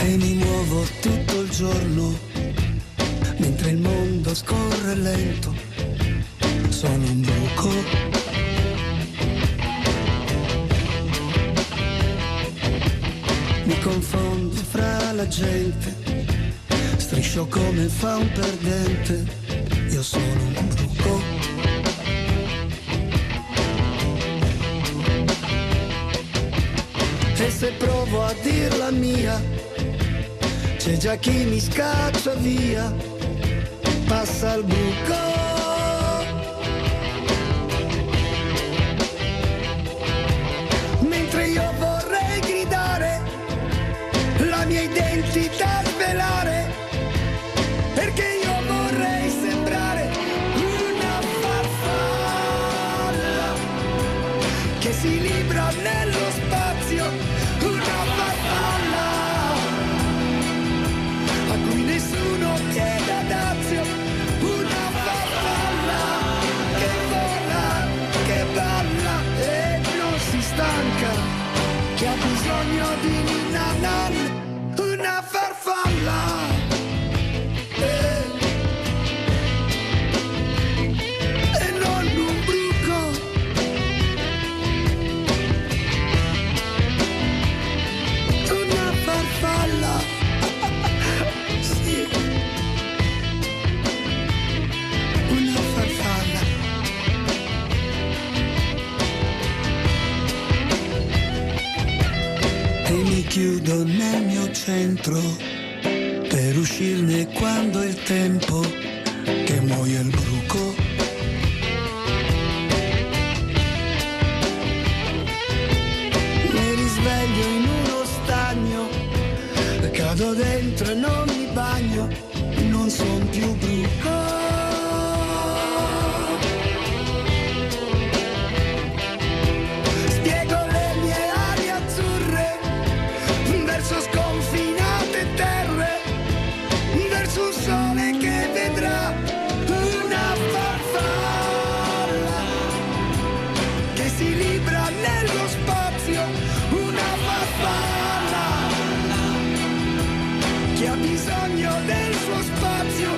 E mi muovo tutto il giorno, mentre il mondo scorre lento, sono un bruco. Mi confondo fra la gente, striscio come fa un perdente, io sono un bruco. E se provo a dir la mia, c'è già chi mi scaccia via, passa il buco. Mentre io vorrei gridare, la mia identità svelare, perché io vorrei sembrare una farfalla che si libra nello spazio, una farfalla a cui nessuno chiede dazio, una farfalla che vola, che balla e non si stanca, che ha bisogno di Ninanan, una farfalla. E non un bruco. Una farfalla. Sì. Una farfalla. E mi chiudo nel mio centro per uscirne quando è il tempo che muoia il bruco. Mi risveglio in uno stagno, cado dentro e non mi bagno, non son più bruco. Spiego le mie ali azzurre verso sconfinate terre, verso un sole che vedrà una farfalla che si libra nello spazio, una farfalla che ha bisogno del suo spazio,